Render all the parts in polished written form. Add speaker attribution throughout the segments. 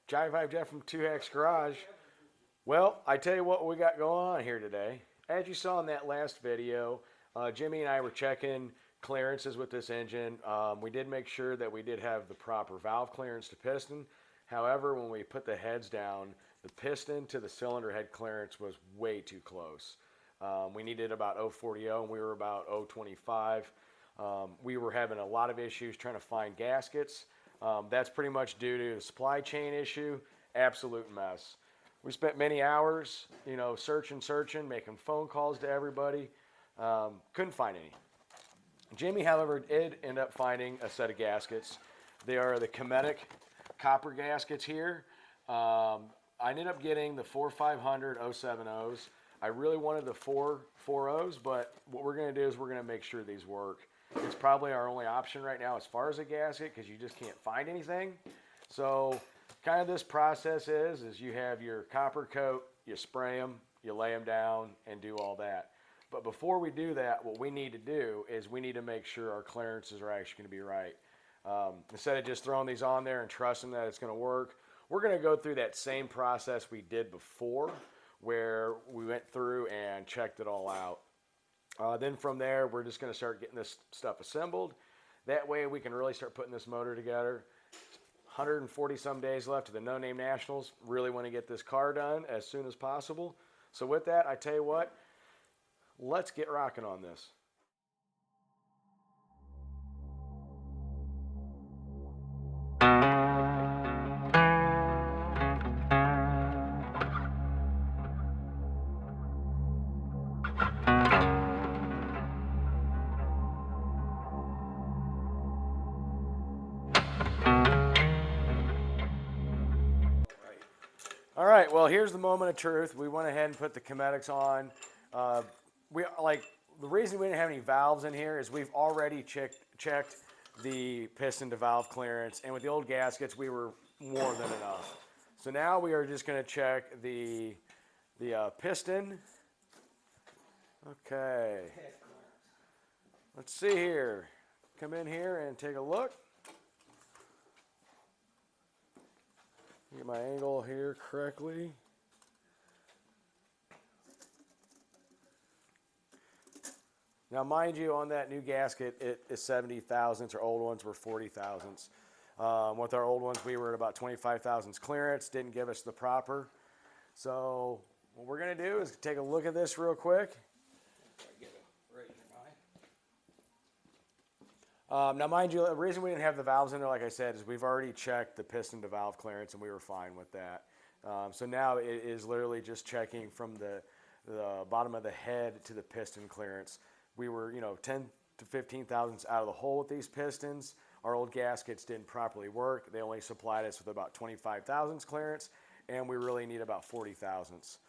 Speaker 1: Jive Vibe Jeff from 2X Garage. Well, I tell you what we got going on here today. As you saw in that last video, Jimmy and I were checking clearances with this engine. We did make sure that we did have the proper valve clearance to piston. However, when we put the heads down, the piston to the cylinder head clearance was way too close. We needed about 040 and we were about 025. We were having a lot of issues trying to find gaskets. That's pretty much due to the supply chain issue. Absolute mess. We spent many hours, searching, making phone calls to everybody. Couldn't find any. Jimmy, however, did end up finding a set of gaskets. They are the Kinetic copper gaskets here. I ended up getting the 4500 070s. I really wanted the 440s, but what we're going to do is we're going to make sure these work. It's probably our only option right now as far as a gasket because you just can't find anything. So kind of this process is you have your copper coat, you spray them, you lay them down, and do all that. But before we do that, what we need to do is we need to make sure our clearances are actually going to be right. Instead of just throwing these on there and trusting that it's going to work, we're going to go through that same process we did before where we went through and checked it all out. Then from there, we're just going to start getting this stuff assembled. That way we can really start putting this motor together. 140 some days left to the No Name Nationals. Really want to get this car done as soon as possible. So with that, I tell you what, let's get rocking on this. All right, well, here's the moment of truth. We went ahead and put the Kinetics on. The reason we didn't have any valves in here is we've already checked the piston to valve clearance, and with the old gaskets, we were more than enough. So now we are just going to check the piston. Okay. Let's see here. Come in here and take a look. Get my angle here correctly. Now, mind you, on that new gasket, it is 70 thousandths. Our old ones were 40 thousandths. With our old ones, we were at about 25 thousandths clearance. Didn't give us the proper. So what we're going to do is take a look at this real quick. Now, mind you, the reason we didn't have the valves in there, like I said, is we've already checked the piston to valve clearance, and we were fine with that. So now it is literally just checking from the bottom of the head to the piston clearance. We were, 10 to 15 thousandths out of the hole with these pistons. Our old gaskets didn't properly work. They only supplied us with about 25 thousandths clearance, and we really need about 40 thousandths.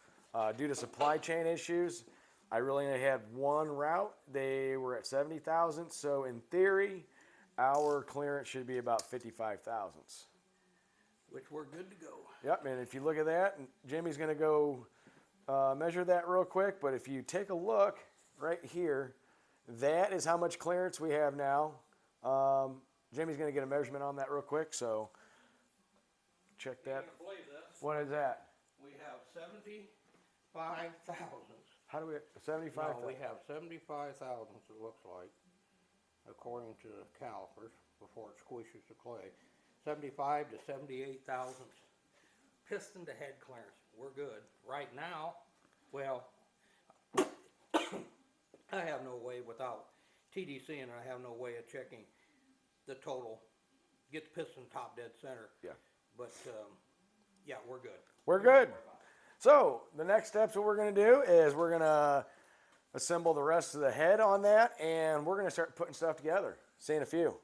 Speaker 1: Due to supply chain issues, I really only had one route. They were at 70 thousandths, so in theory, our clearance should be about 55 thousandths.
Speaker 2: Which we're good to go.
Speaker 1: Yep, and if you look at that, Jimmy's going to go measure that real quick, but if you take a look right here, that is how much clearance we have now. Jimmy's going to get a measurement on that real quick, so check that. What is that?
Speaker 2: We have 75 thousandths.
Speaker 1: How do we, 75?
Speaker 2: No, we have 75 thousandths, it looks like, according to the calipers, before it squishes the clay. 75 to 78 thousandths. Piston to head clearance, we're good. Right now, well, I have no way without TDC, and I have no way of checking the total. Get the piston top dead center.
Speaker 1: Yeah.
Speaker 2: But, yeah, we're good.
Speaker 1: We're good. So the next steps, what we're going to do is we're going to assemble the rest of the head on that, and we're going to start putting stuff together. See you in a few.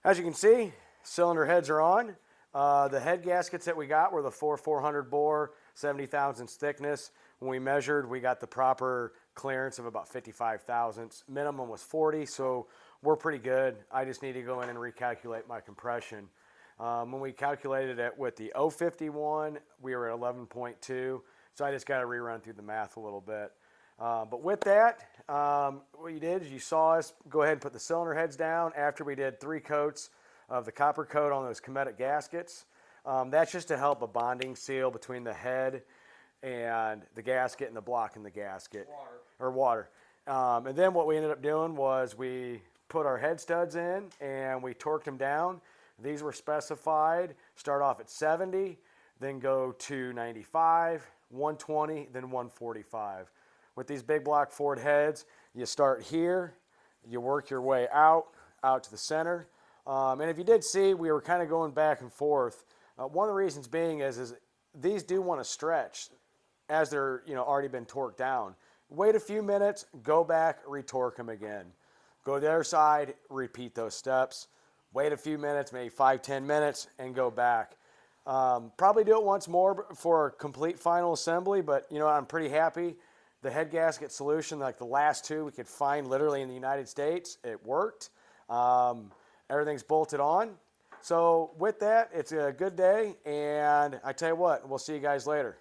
Speaker 1: As you can see, cylinder heads are on. The head gaskets that we got were the 400 bore, 70 thousandths thickness. When we measured, we got the proper clearance of about 55 thousandths. Minimum was 40, so we're pretty good. I just need to go in and recalculate my compression. When we calculated it with the 051, we were at 11.2, so I just got to rerun through the math a little bit. But with that, what you did is you saw us go ahead and put the cylinder heads down after we did 3 coats of the copper coat on those Cometic gaskets. That's just to help a bonding seal between the head and the gasket and the block in the gasket. Water. And then what we ended up doing was we put our head studs in and we torqued them down. These were specified, start off at 70, then go to 95, 120, then 145. With these big block Ford heads, you start here, you work your way out to the center. And if you did see, we were kind of going back and forth. One of the reasons being is these do want to stretch as they're already been torqued down. Wait a few minutes, go back, retorque them again. Go to the other side, repeat those steps. Wait a few minutes, maybe 5-10 minutes, and go back. Probably do it once more for a complete final assembly, but I'm pretty happy. The head gasket solution, like the last 2 we could find literally in the United States, it worked. Everything's bolted on. So with that, it's a good day, and I tell you what, we'll see you guys later.